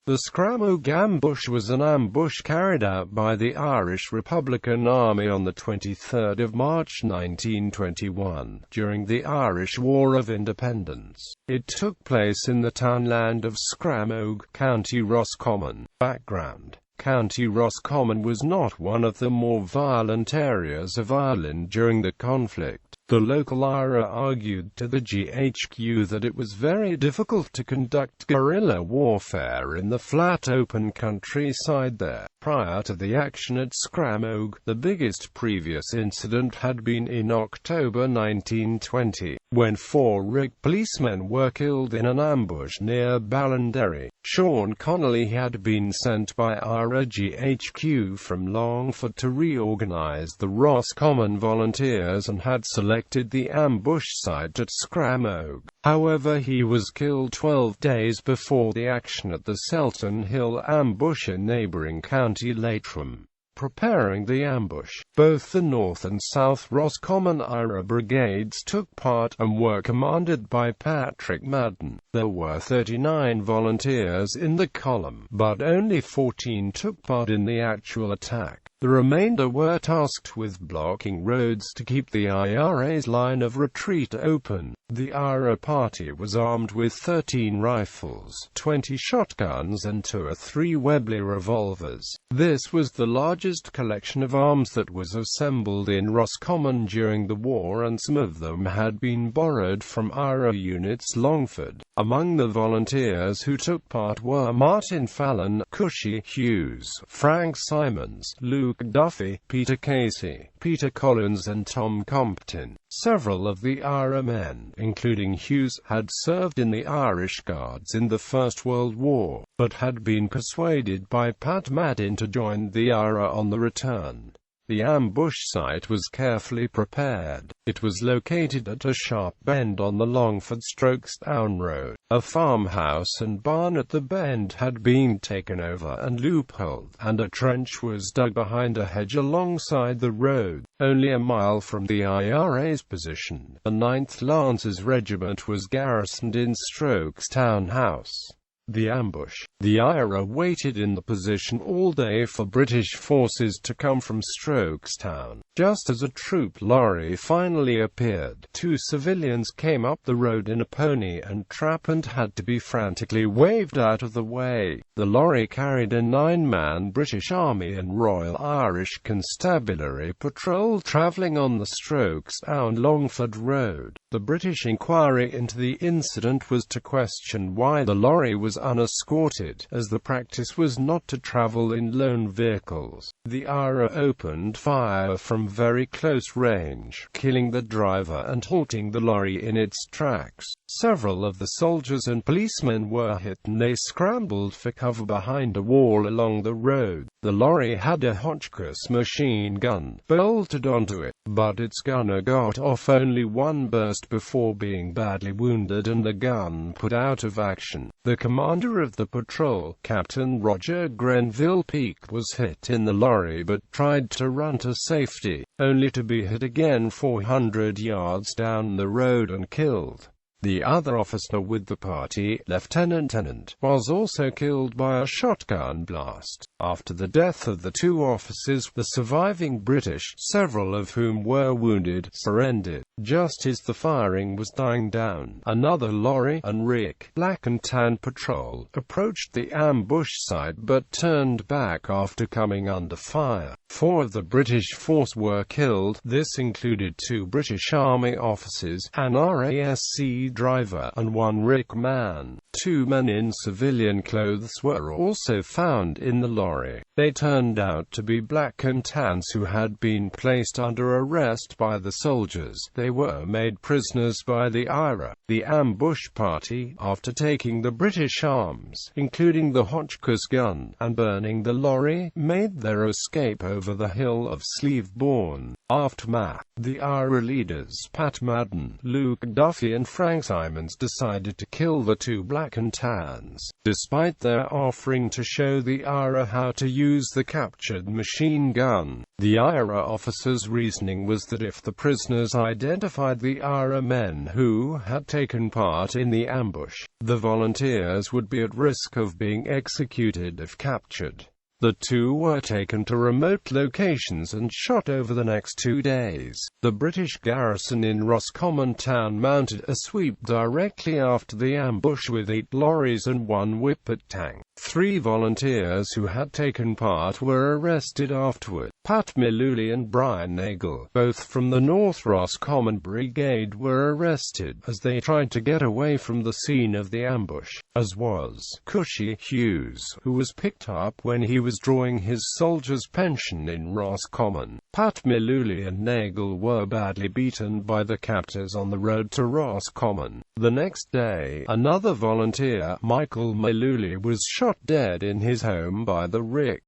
The Scramogue ambush was an ambush carried out by the Irish Republican Army on the 23rd of March 1921, during the Irish War of Independence. It took place in the townland of Scramogue, County Roscommon. Background: County Roscommon was not one of the more violent areas of Ireland during the conflict. The local IRA argued to the GHQ that it was very difficult to conduct guerrilla warfare in the flat open countryside there. Prior to the action at Scramogue, the biggest previous incident had been in October 1920, when 4 RIC policemen were killed in an ambush near Ballinderry. Sean Connolly had been sent by IRA GHQ from Longford to reorganize the Roscommon volunteers and had selected the ambush site at Scramogue. However, he was killed 12 days before the action at the Selton Hill ambush in neighboring County Leitrim. Preparing the ambush, both the North and South Roscommon IRA brigades took part, and were commanded by Patrick Madden. There were 39 volunteers in the column, but only 14 took part in the actual attack. The remainder were tasked with blocking roads to keep the IRA's line of retreat open. The IRA party was armed with 13 rifles, 20 shotguns and 2 or 3 Webley revolvers. This was the largest collection of arms that was assembled in Roscommon during the war, and some of them had been borrowed from IRA units Longford. Among the volunteers who took part were Martin Fallon, Cushy Hughes, Frank Simons, Luke Duffy, Peter Casey, Peter Collins and Tom Compton. Several of the IRA men, including Hughes, had served in the Irish Guards in the First World War, but had been persuaded by Pat Madden to join the IRA on the return. The ambush site was carefully prepared. It was located at a sharp bend on the Longford-Strokestown Road. A farmhouse and barn at the bend had been taken over and loopholed, and a trench was dug behind a hedge alongside the road. Only a mile from the IRA's position, the 9th Lancers Regiment was garrisoned in Strokestown House. The ambush. The IRA waited in the position all day for British forces to come from Strokestown. Just as a troop lorry finally appeared, 2 civilians came up the road in a pony and trap and had to be frantically waved out of the way. The lorry carried a 9-man British Army and Royal Irish Constabulary patrol travelling on the Strokestown-Longford Road. The British inquiry into the incident was to question why the lorry was unescorted, as the practice was not to travel in lone vehicles. The IRA opened fire from very close range, killing the driver and halting the lorry in its tracks. Several of the soldiers and policemen were hit and they scrambled for cover behind a wall along the road. The lorry had a Hotchkiss machine gun bolted onto it, but its gunner got off only one burst before being badly wounded and the gun put out of action. The commander of the patrol, Captain Roger Grenville Peake, was hit in the lorry but tried to run to safety, only to be hit again 400 yards down the road and killed. The other officer with the party, Lieutenant Tennant, was also killed by a shotgun blast. After the death of the 2 officers, the surviving British, several of whom were wounded, surrendered. Just as the firing was dying down, another lorry and RIC Black and Tan patrol approached the ambush site but turned back after coming under fire. 4 of the British force were killed. This included 2 British Army officers, an RASC driver, and 1 RIC man. 2 men in civilian clothes were also found in the lorry. They turned out to be Black and Tans who had been placed under arrest by the soldiers. They were made prisoners by the IRA. The ambush party, after taking the British arms, including the Hotchkiss gun, and burning the lorry, made their escape over the hill of Slieveborn. Aftermath. The IRA leaders Pat Madden, Luke Duffy and Frank Simons decided to kill the two black and tans, despite their offering to show the IRA how to use the captured machine gun. The IRA officers' reasoning was that if the prisoners identified the IRA men who had taken part in the ambush, the volunteers would be at risk of being executed if captured. The two were taken to remote locations and shot over the next 2 days. The British garrison in Roscommon town mounted a sweep directly after the ambush with 8 lorries and 1 whippet tank. 3 volunteers who had taken part were arrested afterward. Pat Miluli and Brian Nagel, both from the North Roscommon Brigade, were arrested as they tried to get away from the scene of the ambush, as was Cushy Hughes, who was picked up when he was drawing his soldier's pension in Roscommon. Pat Miluli and Nagel were badly beaten by the captors on the road to Roscommon. The next day, another volunteer, Michael Miluli, was shot dead in his home by the Rick.